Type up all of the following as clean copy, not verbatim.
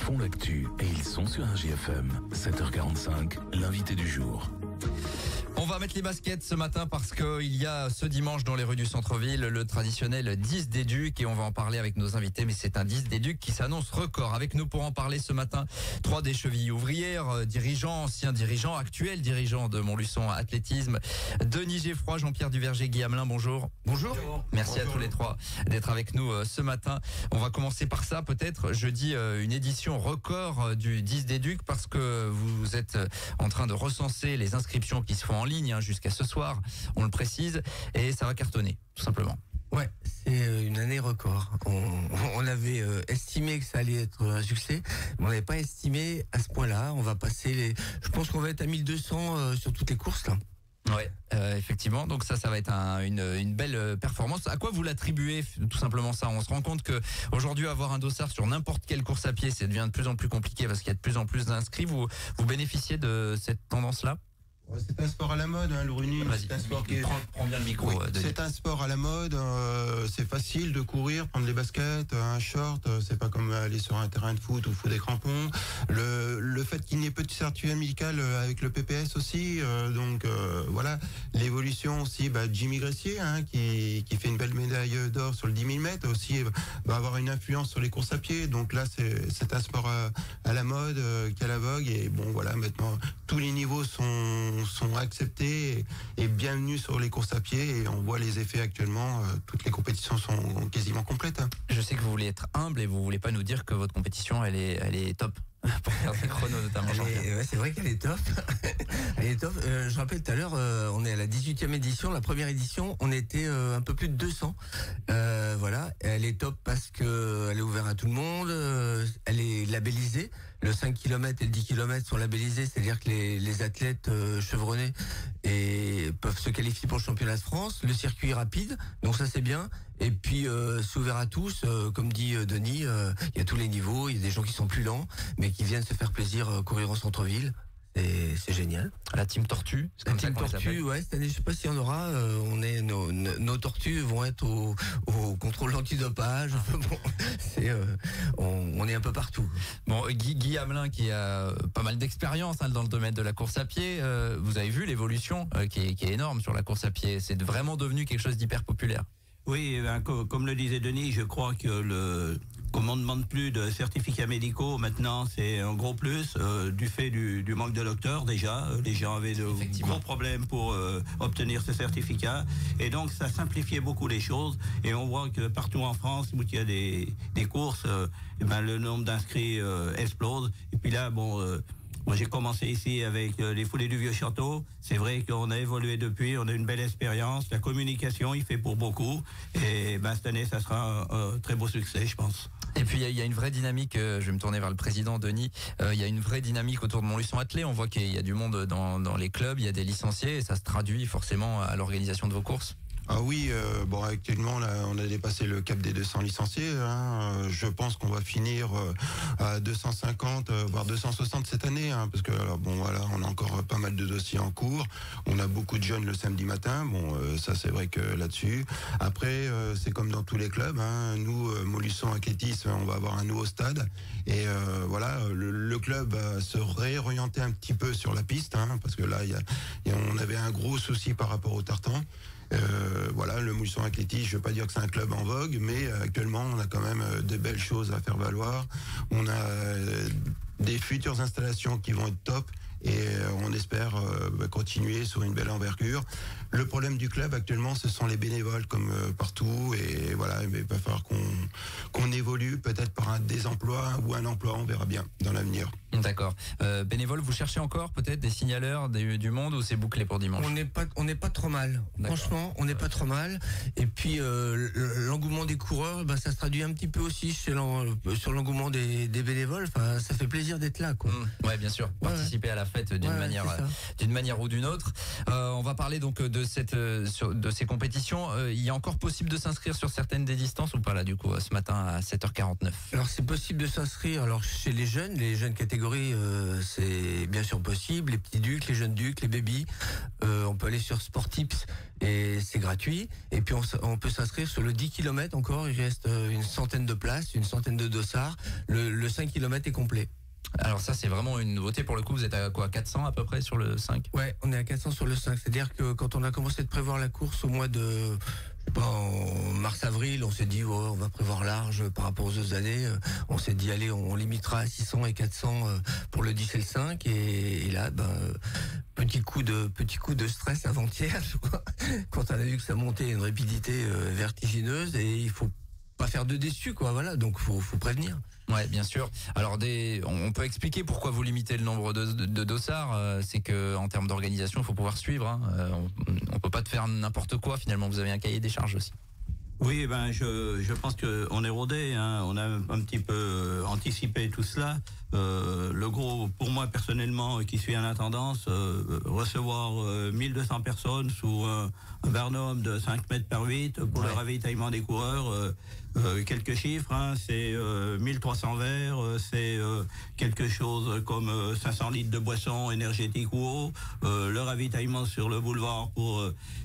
font l'actu et ils sont sur RJFM. 7h45, l'invité du jour. On va mettre les baskets ce matin parce qu'il y a ce dimanche dans les rues du centre-ville le traditionnel 10 des Ducs et on va en parler avec nos invités, mais c'est un 10 des Ducs qui s'annonce record. Avec nous pour en parler ce matin, 3 des chevilles ouvrières, dirigeants, anciens dirigeants, actuels dirigeants de Montluçon Athlétisme, Denis Geffroy, Jean-Pierre Duverger, Guy Hamelin, bonjour. Bonjour. Merci à tous les 3 d'être avec nous ce matin. On va commencer par ça peut-être, jeudi, une édition record du 10 des Ducs parce que vous êtes en train de recenser les inscriptions qui se font en ligne jusqu'à ce soir, on le précise, et ça va cartonner, tout simplement. Ouais, c'est une année record. On avait estimé que ça allait être un succès, mais on n'avait pas estimé à ce point-là. On va passer je pense qu'on va être à 1200 sur toutes les courses là. Ouais, effectivement. Donc ça va être une belle performance. À quoi vous l'attribuez tout simplement ça? On se rend compte que aujourd'hui avoir un dossard sur n'importe quelle course à pied, ça devient de plus en plus compliqué parce qu'il y a de plus en plus d'inscrits. Vous bénéficiez de cette tendance-là? Ouais, c'est un sport à la mode, le running. C'est un sport qui prends bien le micro. Oui, c'est un sport à la mode. C'est facile de courir, prendre les baskets, un short. C'est pas comme aller sur un terrain de foot où il faut des crampons. Le fait qu'il n'y ait pas de certificat médical avec le PPS aussi. Voilà, l'évolution aussi. Jimmy Gressier, qui fait une belle médaille d'or sur le 10 000 mètres aussi, va avoir une influence sur les courses à pied. Donc là, c'est un sport à la mode, qui est à la vogue. Et bon, voilà, maintenant tous les niveaux sont acceptés et bienvenus sur les courses à pied et on voit les effets actuellement. Toutes les compétitions sont quasiment complètes. Je sais que vous voulez être humble et vous voulez pas nous dire que votre compétition elle est top pour faire des chronos notamment. Ouais, c'est vrai qu'elle est top. Elle est top. Je rappelle tout à l'heure, on est à la 18e édition. La première édition, on était un peu plus de 200. Voilà, elle est top parce que elle est ouverte à tout le monde. Elle est labellisée. Le 5 km et le 10 km sont labellisés, c'est-à-dire que les athlètes chevronnés peuvent se qualifier pour le championnat de France. Le circuit est rapide, donc ça c'est bien. Et puis c'est ouvert à tous, comme dit Denis, il y a tous les niveaux, il y a des gens qui sont plus lents, mais qui viennent se faire plaisir courir en centre-ville. Et c'est génial. La team Tortue, c'est comme la ça team qu'on Tortue, ouais, cette année, je sais pas s'il y en aura. Nos tortues vont être au contrôle antidopage. Bon, on est un peu partout. Bon, Guy Hamelin qui a pas mal d'expérience dans le domaine de la course à pied. Vous avez vu l'évolution qui est énorme sur la course à pied. C'est vraiment devenu quelque chose d'hyper populaire. Oui, comme le disait Denis, je crois que comme on ne demande plus de certificats médicaux, maintenant c'est un gros plus du fait du manque de docteurs déjà. Les gens avaient de gros problèmes pour obtenir ce certificat et donc ça simplifiait beaucoup les choses et on voit que partout en France où il y a des courses, le nombre d'inscrits explose et puis là moi, j'ai commencé ici avec les foulées du Vieux-Château. C'est vrai qu'on a évolué depuis, on a une belle expérience. La communication, il fait pour beaucoup. Et cette année, ça sera un très beau succès, je pense. Et puis, il y a une vraie dynamique, je vais me tourner vers le président, Denis. Il y a une vraie dynamique autour de Montluçon Athlé. On voit qu'il y a du monde dans les clubs, il y a des licenciés et ça se traduit forcément à l'organisation de vos courses. Ah oui, actuellement là, on a dépassé le cap des 200 licenciés. Je pense qu'on va finir à 250, voire 260 cette année, parce que on a encore pas mal de dossiers en cours. On a beaucoup de jeunes le samedi matin. Ça c'est vrai que là-dessus. Après, c'est comme dans tous les clubs. Nous, Montluçon Athlétisme, on va avoir un nouveau stade et le club va se réorienter un petit peu sur la piste, parce que là, on avait un gros souci par rapport au tartan. Le Montluçon Athlétisme, je veux pas dire que c'est un club en vogue, mais actuellement on a quand même de belles choses à faire valoir. On a des futures installations qui vont être top et on espère continuer sur une belle envergure. Le problème du club actuellement, ce sont les bénévoles comme partout et voilà, il va falloir qu'on évolue peut-être par un désemploi ou un emploi, on verra bien dans l'avenir. D'accord. Bénévoles, vous cherchez encore peut-être des signaleurs du monde ou c'est bouclé pour dimanche? On n'est pas trop mal. Franchement, on n'est pas trop mal. Et puis l'engouement des coureurs, ça se traduit un petit peu aussi sur l'engouement des bénévoles. Enfin, ça fait plaisir d'être là, quoi. Ouais, bien sûr. Participer à la fête. fait d'une manière ou d'une autre. On va parler donc de ces compétitions. Il est encore possible de s'inscrire sur certaines des distances ou pas là du coup ce matin à 7h49? Alors c'est possible de s'inscrire. Alors chez les jeunes catégories, c'est bien sûr possible. Les petits ducs, les jeunes ducs, les babies. On peut aller sur Sportips et c'est gratuit. Et puis on peut s'inscrire sur le 10 km encore. Il reste une centaine de places, une centaine de dossards. Le 5 km est complet. Alors ça c'est vraiment une nouveauté pour le coup. Vous êtes à quoi, 400 à peu près sur le 5? Ouais, on est à 400 sur le 5. C'est-à-dire que quand on a commencé de prévoir la course au mois de en mars-avril, on s'est dit on va prévoir large par rapport aux autres années. On s'est dit allez, on limitera à 600 et 400 pour le 10 et le 5. Et là, petit coup de stress avant-hier, je crois, quand on a vu que ça montait à une rapidité vertigineuse et il faut pas faire de déçus, quoi. Voilà, donc faut prévenir. Ouais, bien sûr. Alors on peut expliquer pourquoi vous limitez le nombre de dossards. C'est que en termes d'organisation, il faut pouvoir suivre. Hein. On peut pas te faire n'importe quoi. Finalement, vous avez un cahier des charges aussi. Oui, je pense que on est rodé, hein. On a un petit peu anticipé tout cela. Le gros, pour moi personnellement, qui suis à l'intendance, recevoir 1200 personnes sous un barnum de 5 mètres par 8 pour le ravitaillement des coureurs. Quelques chiffres, hein, c'est 1300 verres, c'est quelque chose comme 500 litres de boissons énergétiques ou eau, le ravitaillement sur le boulevard pour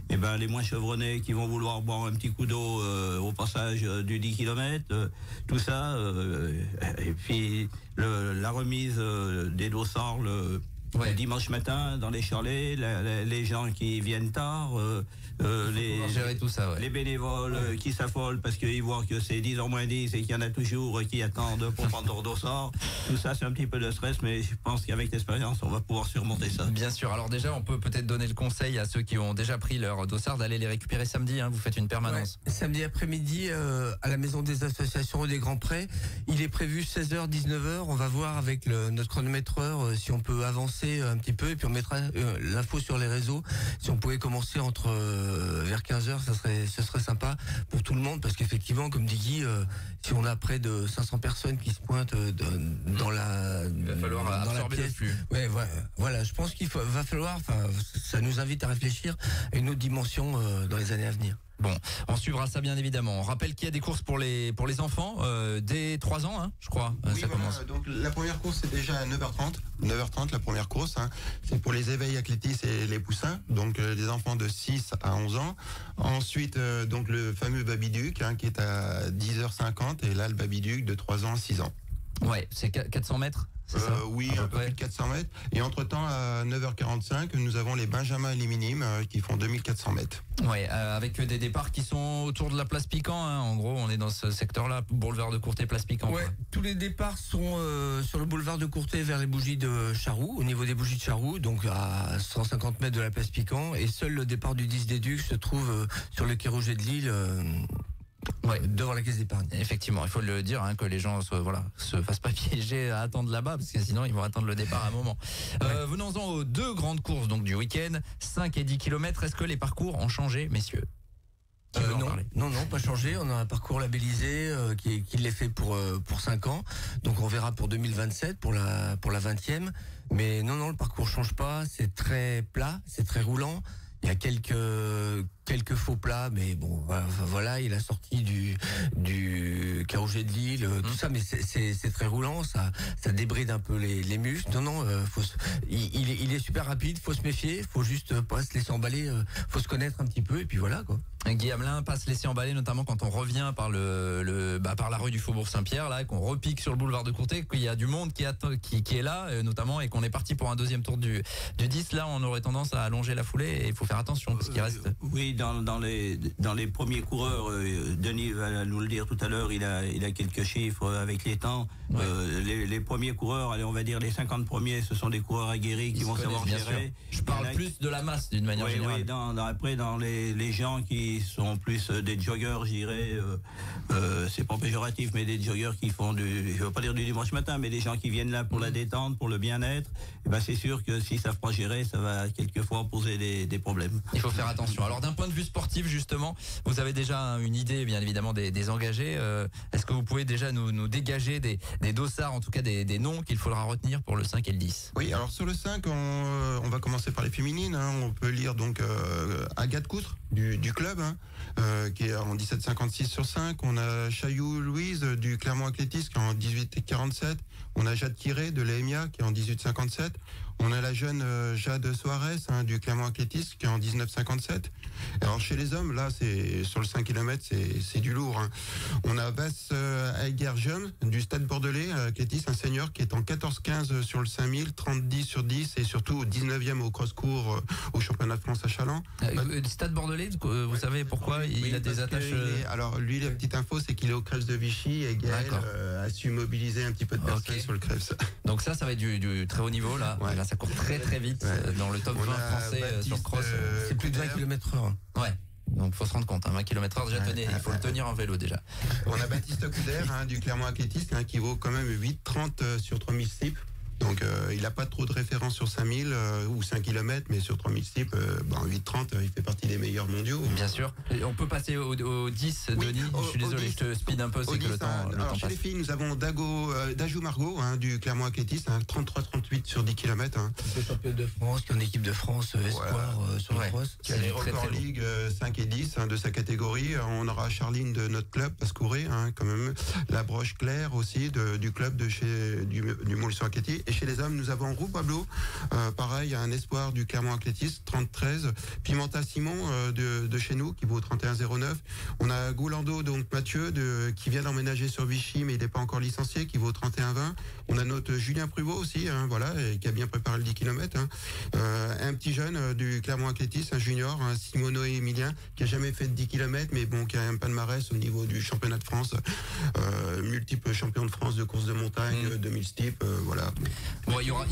les moins chevronnés qui vont vouloir boire un petit coup d'eau au passage du 10 km, tout ça, et puis la remise des dossards le dimanche matin dans les chalets, les gens qui viennent tard, gérer tout ça, les bénévoles qui s'affolent parce qu'ils voient que c'est 10h moins 10 et qu'il y en a toujours qui attendent pour prendre leur dossard. Tout ça, c'est un petit peu de stress, mais je pense qu'avec l'expérience, on va pouvoir surmonter ça. Bien sûr. Alors déjà, on peut peut-être donner le conseil à ceux qui ont déjà pris leur dossard d'aller les récupérer samedi. Hein. Vous faites une permanence. Ouais. Samedi après-midi, à la maison des associations des Grands Prés, il est prévu 16h, 19h. On va voir avec notre chronométreur si on peut avancer un petit peu et puis on mettra l'info sur les réseaux. Si on pouvait commencer vers 15h, ce serait sympa pour tout le monde parce qu'effectivement, comme dit Guy, si on a près de 500 personnes qui se pointent dans la il va falloir absorber le flux. Ouais, voilà, je pense va falloir, ça nous invite à réfléchir à une autre dimension dans les années à venir. Bon, on suivra ça bien évidemment. On rappelle qu'il y a des courses pour les enfants dès 3 ans, hein, je crois. Oui, ça commence. Donc la première course c'est déjà à 9h30. 9h30 la première course. Hein. C'est pour les éveils athlétistes et les poussins. Donc les enfants de 6 à 11 ans. Ensuite donc le fameux Baby-Duc qui est à 10h50 et là le Baby-Duc de 3 ans à 6 ans. Ouais, c'est 400 mètres. Oui, un peu plus de 400 mètres. Et entre-temps, à 9h45, nous avons les Benjamins les Minimes qui font 2400 mètres. Ouais, avec des départs qui sont autour de la place Piquant. Hein. En gros, on est dans ce secteur-là, boulevard de Courtet, place Piquant. Ouais, tous les départs sont sur le boulevard de Courtet vers les bougies de Charroux, au niveau des bougies de Charroux, donc à 150 mètres de la place Piquant. Et seul le départ du 10 des Ducs se trouve sur le quai Roger de Lille. Devant la caisse d'épargne. Effectivement, il faut le dire que les gens se fassent pas piéger à attendre là-bas parce que sinon ils vont attendre le départ à un moment. Venons-en aux 2 grandes courses donc du week-end, 5 et 10 km. Est-ce que les parcours ont changé, messieurs? Non, pas changé. On a un parcours labellisé qui l'est fait pour 5 ans. Donc on verra pour 2027 pour la 20e. Mais non, le parcours change pas. C'est très plat, c'est très roulant. Il y a quelques faux plats, mais bon, voilà, il a sorti du Carouget de Lille, tout ça, mais c'est très roulant, ça débride un peu les muscles. Non, il est super rapide, faut se méfier, faut juste pas se laisser emballer, faut se connaître un petit peu, et puis voilà, quoi. Guy Hamelin, pas se laisser emballer, notamment quand on revient par par la rue du Faubourg Saint-Pierre, là, qu'on repique sur le boulevard de Courtet, qu'il y a du monde qui est là, notamment, et qu'on est parti pour un deuxième tour du 10. Là, on aurait tendance à allonger la foulée, et il faut faire attention parce qu'il reste. Oui, dans les premiers coureurs, Denis va nous le dire tout à l'heure, il a quelques chiffres avec les temps. Ouais. Les premiers coureurs, allez, on va dire les 50 premiers, ce sont des coureurs aguerris qui vont savoir gérer. Je parle plus de la masse d'une manière générale. Oui, après dans les gens qui qui sont plus des joggers, je dirais, c'est pas péjoratif, mais des joggers qui font je veux pas dire du dimanche matin, mais des gens qui viennent là pour la détente, pour le bien-être, et ben c'est sûr que s'ils savent pas gérer, ça va quelquefois poser des problèmes. Il faut faire attention. Alors d'un point de vue sportif, justement, vous avez déjà une idée, bien évidemment, des engagés. Est-ce que vous pouvez déjà nous dégager des dossards, en tout cas des noms qu'il faudra retenir pour le 5 et le 10? Oui, alors sur le 5, on va commencer par les féminines. On peut lire donc Agathe Coutre du club, qui est en 17,56 sur 5. On a Chaillou Louise du Clermont Athlétisme qui est en 18,47. On a Jade Quiré de l'EMIA qui est en 18,57. On a la jeune Jade Soares du Clermont Athlétisme qui est en 19,57. Alors chez les hommes, là, c'est sur le 5 km, c'est du lourd. On a Vass Aigerjum du Stade Bordelais Athlétisme, un senior qui est en 14,15 sur le 5000, 30-10 sur 10 et surtout au 19e au cross-court au championnat de France à Châlons. Stade Bordelais, vous savez pourquoi il a des attaches Alors lui, la petite info, c'est qu'il est au Crèves de Vichy et Gaël a su mobiliser un petit peu de personnes sur le Crèves. Donc ça va être du très haut niveau là. Ouais. Là, ça court très très vite dans le top 20 français sur cross. C'est plus de 20 km/h. Ouais. Donc faut se rendre compte, 20 km/h déjà, il faut le tenir en vélo déjà. On a Baptiste Couder du Clermont Athlétisme qui vaut quand même 8,30 sur 3000 steeps. Donc il n'a pas trop de référence sur 5000 ou 5 km, mais sur 3000 steeps, 8,30, il fait partie des meilleurs mondiaux. Bien sûr. Et on peut passer au 10, Denis. Je suis désolé, je te speed un peu, c'est que le temps alors chez passe. les filles, nous avons Dajou Margot du Clermont Athlétisme, 33-38 sur 10 km. Le champion de France, qui est en équipe de France espoir sur le cross. Qui a les records Ligue 5 et 10 de sa catégorie. On aura Charline de notre club, Pascouré, quand même. La Broche Claire aussi du club du Montluçon-Athlétisme. Et chez les hommes, nous avons Roux Pablo, pareil, un espoir du Clermont Athlétisme, 30-13. Pimenta Simon de chez nous, qui vaut 31,09. On a Goulando, donc Mathieu, qui vient d'emménager sur Vichy, mais il n'est pas encore licencié, qui vaut 31,20. On a notre Julien Pruvot aussi, et qui a bien préparé le 10 km. Un petit jeune du Clermont Athlétisme, un junior, Simono et Emilien, qui a jamais fait de 10 km, mais bon, qui a un palmarès au niveau du championnat de France, multiple champion de France de course de montagne, 2000 steep, voilà. Bon, il y aura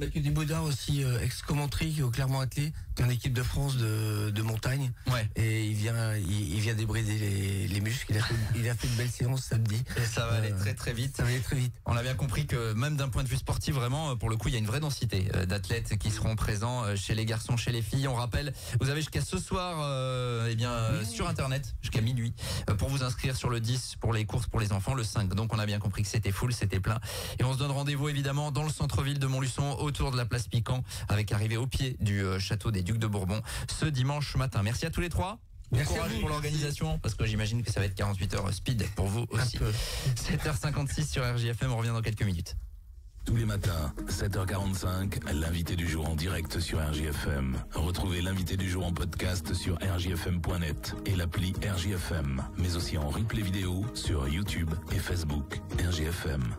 Mathieu Desbaudins aussi, ex-commentary, qui est au Clermont Athlé, qui est en équipe de France de montagne. Ouais. Et il vient débrider les muscles. Il a fait une belle séance samedi. Et ça va aller très très vite. Ça va aller très vite. On a bien compris que même d'un point de vue sportif, vraiment, pour le coup, il y a une vraie densité d'athlètes qui seront présents chez les garçons, chez les filles. On rappelle, vous avez jusqu'à ce soir, sur Internet, jusqu'à minuit, pour vous inscrire sur le 10 pour les courses pour les enfants, le 5. Donc on a bien compris que c'était full, c'était plein. Et on se donne rendez-vous évidemment dans le centre-ville de Montluçon, autour de la place Piquant, avec arrivée au pied du château des Ducs de Bourbon, ce dimanche matin. Merci à tous les trois. Bon courage pour l'organisation, parce que j'imagine que ça va être 48 heures speed pour vous aussi. 7h56 sur RJFM, on revient dans quelques minutes. Tous les matins, 7h45, l'invité du jour en direct sur RJFM. Retrouvez l'invité du jour en podcast sur rjfm.net et l'appli RJFM, mais aussi en replay vidéo sur YouTube et Facebook. RJFM.